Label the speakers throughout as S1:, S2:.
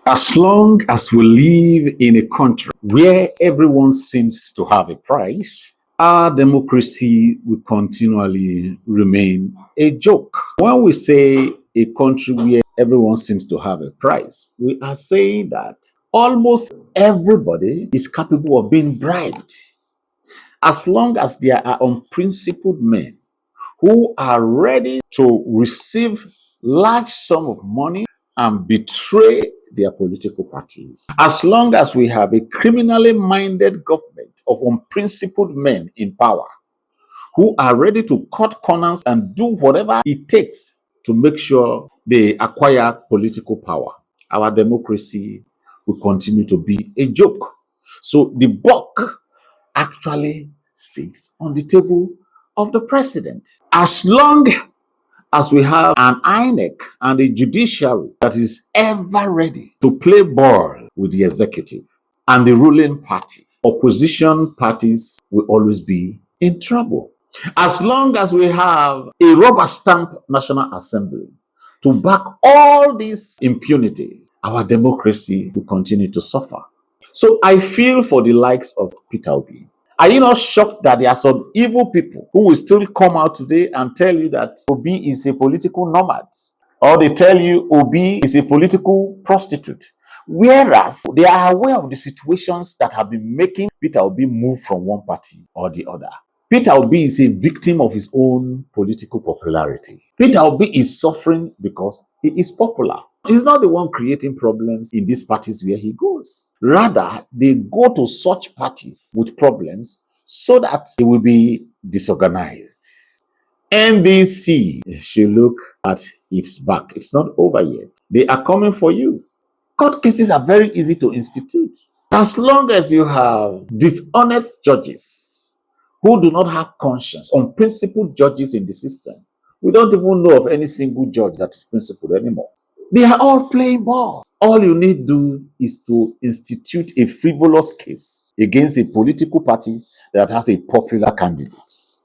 S1: As long as we live in a country where everyone seems to have a price, our democracy will continually remain a joke. When we say a country where everyone seems to have a price, we are saying that almost everybody is capable of being bribed. As long as there are unprincipled men who are ready to receive large sum of money and betray their political parties. As long as we have a criminally minded government of unprincipled men in power who are ready to cut corners and do whatever it takes to make sure they acquire political power, our democracy will continue to be a joke. So the buck actually sits on the table of the president. As long as we have an INEC and a judiciary that is ever ready to play ball with the executive and the ruling party, opposition parties will always be in trouble. As long as we have a rubber stamp National Assembly to back all these impunities, our democracy will continue to suffer. So I feel for the likes of Peter Obi. Are you not shocked that there are some evil people who will still come out today and tell you that Obi is a political nomad? Or they tell you Obi is a political prostitute. Whereas they are aware of the situations that have been making Peter Obi move from one party or the other. Peter Obi is a victim of his own political popularity. Peter Obi is suffering because he is popular. He's not the one creating problems in these parties where he goes. Rather, they go to such parties with problems so that they will be disorganized. NDC should look at its back. It's not over yet. They are coming for you. Court cases are very easy to institute. As long as you have dishonest judges who do not have conscience, unprincipled judges in the system, we don't even know of any single judge that is principled anymore. They are all playing ball. All you need to do is to institute a frivolous case against a political party that has a popular candidate.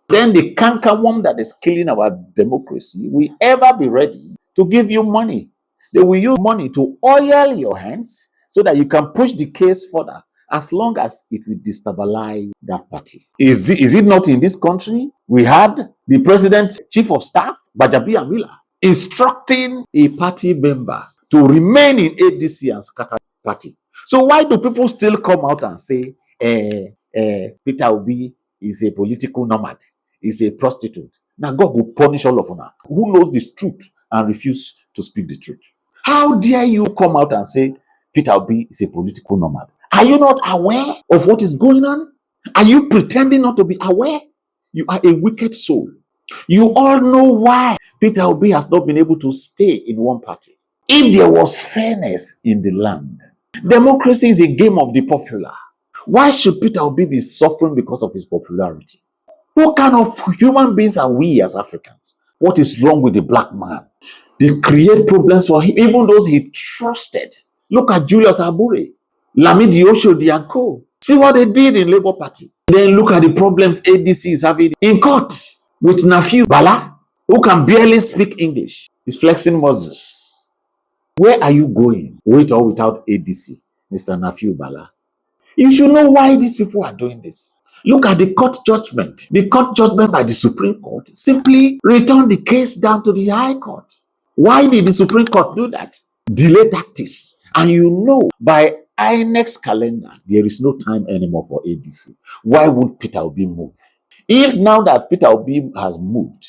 S1: Then the cankerworm that is killing our democracy will ever be ready to give you money. They will use money to oil your hands so that you can push the case further, as long as it will destabilize that party. Is it not in this country? We had the president's chief of staff, Bajabi Amila, instructing a party member to remain in ADC and scatter the party. So why do people still come out and say, Peter Obi is a political nomad, is a prostitute? Now God will punish all of them. Who knows the truth and refuse to speak the truth? How dare you come out and say Peter Obi is a political nomad? Are you not aware of what is going on? Are you pretending not to be aware? You are a wicked soul. You all know why Peter Obi has not been able to stay in one party. If there was fairness in the land, democracy is a game of the popular. Why should Peter Obi be suffering because of his popularity? What kind of human beings are we as Africans? What is wrong with the black man? They create problems for him, even those he trusted. Look at Julius Abure, Lamidi Oshodi and co. See what they did in Labour Party. Then look at the problems ADC is having in court with Nafiu Bala, who can barely speak English. He's flexing muscles. Where are you going, with or without ADC, Mr. Nafiu Bala? You should know why these people are doing this. Look at the court judgment. The court judgment by the Supreme Court simply returned the case down to the High Court. Why did the Supreme Court do that? Delay tactics. And you know, by INEC's calendar, there is no time anymore for ADC. Why would Peter Obi move? If now that Peter Obi has moved,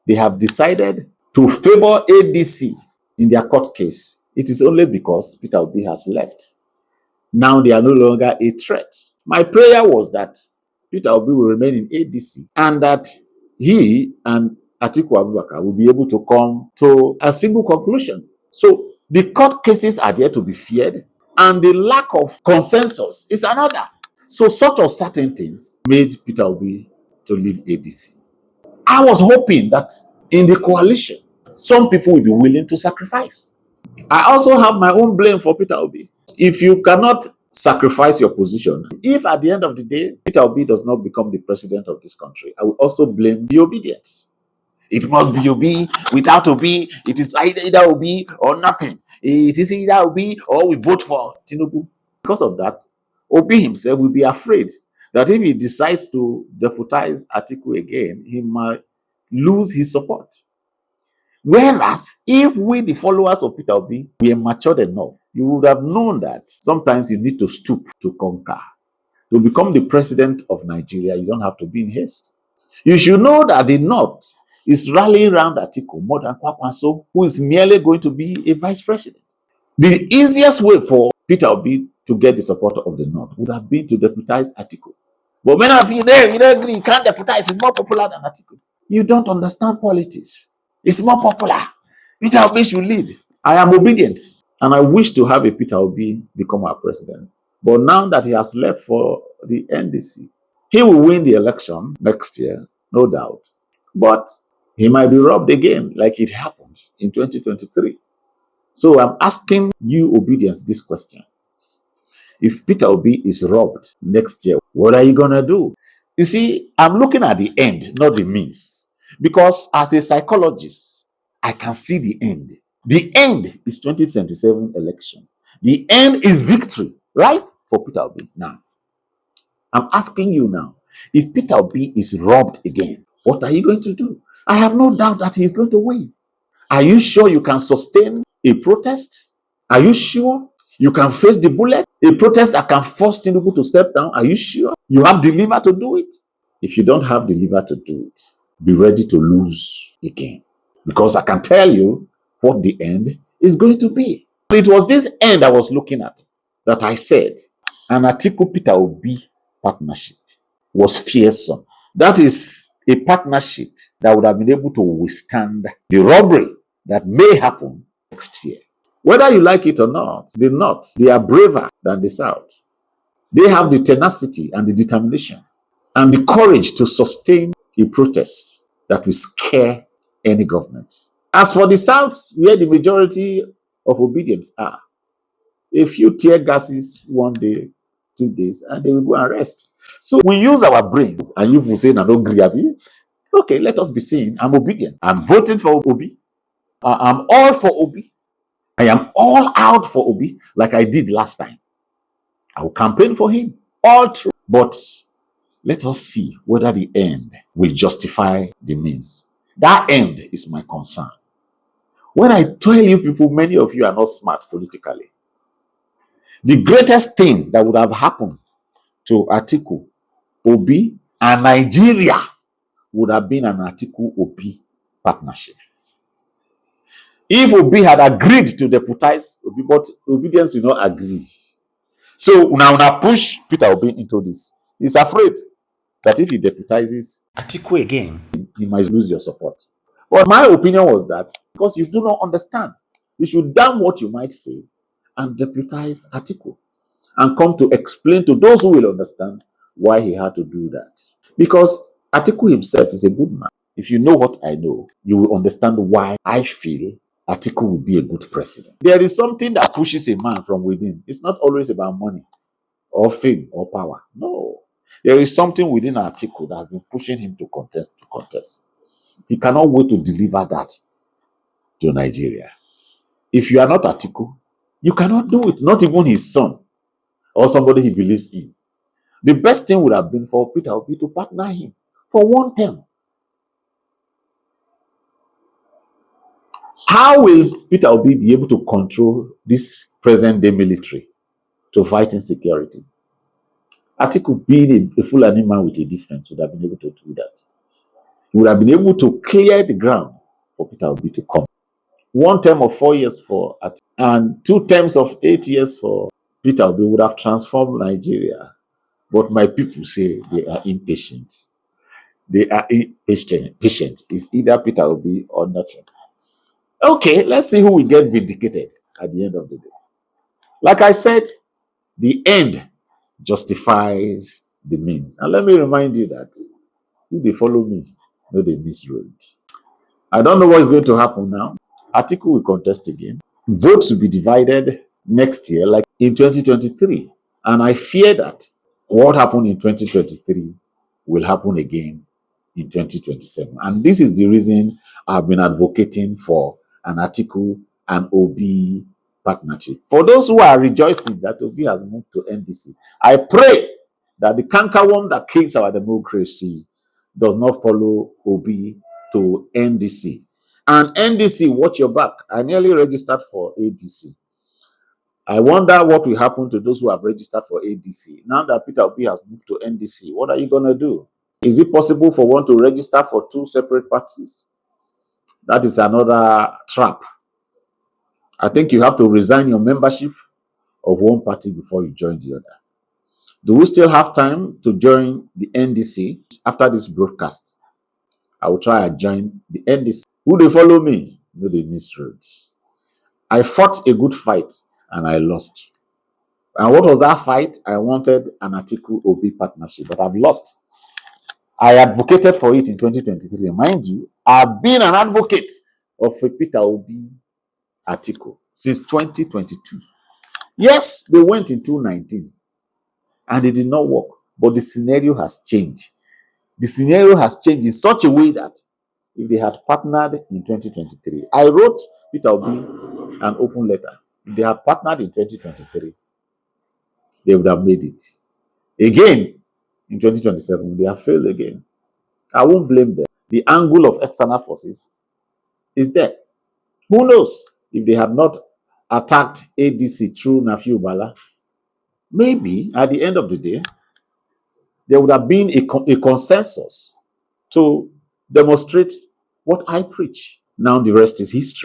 S1: they have decided to favor ADC in their court case, it is only because Peter Obi has left. Now they are no longer a threat. My prayer was that Peter Obi will remain in ADC and that he and Atiku Abubakar will be able to come to a single conclusion. So the court cases are there to be feared, and the lack of consensus is another. So such or certain things made Peter Obi to leave ADC. I was hoping that in the coalition, some people will be willing to sacrifice. I also have my own blame for Peter Obi. If you cannot sacrifice your position, if at the end of the day, Peter Obi does not become the president of this country, I will also blame the obedience. It must be Obi. Without Obi, it is either Obi or nothing. It is either Obi or we vote for Tinubu. Because of that, Obi himself will be afraid that if he decides to deputize Atiku again, he might lose his support. Whereas, if we, the followers of Peter Obi, we are matured enough, you would have known that sometimes you need to stoop to conquer. To become the president of Nigeria, you don't have to be in haste. You should know that the North is rallying around Atiku more than Kwakwanso, who is merely going to be a vice president. The easiest way for Peter Obi to get the support of the North would have been to deputize Atiku. But many of you there, you don't agree, you can't deputize, it's more popular than Atiku. You don't understand politics. It's more popular. Peter Obi should lead. I am obedient, and I wish to have a Peter Obi become our president. But now that he has left for the NDC, he will win the election next year, no doubt. But he might be robbed again, like it happens in 2023. So I'm asking you, obedience, this question. If Peter Obi is robbed next year, what are you going to do? You see, I'm looking at the end, not the means. Because as a psychologist, I can see the end. The end is 2027 election. The end is victory, right? For Peter Obi. Now, I'm asking you now, if Peter Obi is robbed again, what are you going to do? I have no doubt that he's going to win. Are you sure you can sustain a protest? Are you sure you can face the bullet? A protest that can force Tinubu to step down? Are you sure you have the liver to do it? If you don't have the liver to do it, be ready to lose again. Because I can tell you what the end is going to be. It was this end I was looking at that I said an Atiku Peter Obi partnership was fearsome. That is a partnership that would have been able to withstand the robbery that may happen next year. Whether you like it or not, the North, they are braver than the South. They have the tenacity and the determination and the courage to sustain a protest that will scare any government. As for the South, where the majority of obedience are, a few tear gases one day, 2 days, and they will go and rest. So we use our brain, and you will say, "No, don't agree, Abi." Okay, let us be saying, I'm obedient. I'm voting for Obi. I'm all for Obi. I am all out for Obi, like I did last time. I will campaign for him, all true. But let us see whether the end will justify the means. That end is my concern. When I tell you people, many of you are not smart politically. The greatest thing that would have happened to Atiku, Obi, and Nigeria would have been an Atiku-Obi partnership. If Obi had agreed to deputize Obi, but obedience will not agree. So now push Peter Obi into this. He's afraid that if he deputizes Atiku again, he might lose your support. But my opinion was that because you do not understand, you should damn what you might say and deputize Atiku and come to explain to those who will understand why he had to do that. Because Atiku himself is a good man. If you know what I know, you will understand why I feel Atiku will be a good president. There is something that pushes a man from within. It's not always about money or fame or power. No. There is something within Atiku that has been pushing him to contest. He cannot wait to deliver that to Nigeria. If you are not Atiku, you cannot do it. Not even his son or somebody he believes in. The best thing would have been for Peter Obi to partner him for one term. How will Peter Obi be able to control this present-day military to fight insecurity? Atiku, being a full animal with a difference, would have been able to do that. He would have been able to clear the ground for Peter Obi to come. One term of 4 years for Atiku and 2 terms of 8 years for Peter Obi would have transformed Nigeria. But my people say they are impatient. They are impatient. It's either Peter Obi or nothing. Okay, let's see who will get vindicated at the end of the day. Like I said, the end justifies the means. And let me remind you that if they follow me, no, they misroad. I don't know what is going to happen now. Atiku will contest again. Votes will be divided next year, like in 2023. And I fear that what happened in 2023 will happen again in 2027. And this is the reason I've been advocating for an Atiku and Obi partnership. For those who are rejoicing that Obi has moved to NDC, I pray that the cankerworm that kills our democracy does not follow Obi to NDC. And NDC, watch your back. I nearly registered for ADC. I wonder what will happen to those who have registered for ADC. Now that Peter Obi has moved to NDC, what are you going to do? Is it possible for one to register for two separate parties? That is another trap. I think you have to resign your membership of one party before you join the other. Do we still have time to join the NDC after this broadcast? I will try and join the NDC. Who they follow me? No, they misread. I fought a good fight and I lost. And what was that fight? I wanted an Atiku Obi partnership, but I've lost. I advocated for it in 2023. Mind you, I've been an advocate of a Peter Obi Atiku since 2022. Yes, they went in 2019 and it did not work, but the scenario has changed. The scenario has changed in such a way that if they had partnered in 2023, I wrote Peter Obi an open letter. If they had partnered in 2023, they would have made it. Again, in 2027, they have failed again. I won't blame them. The angle of external forces is there. Who knows if they had not attacked ADC through Nafi Ubala? Maybe at the end of the day, there would have been a consensus to demonstrate what I preach. Now the rest is history.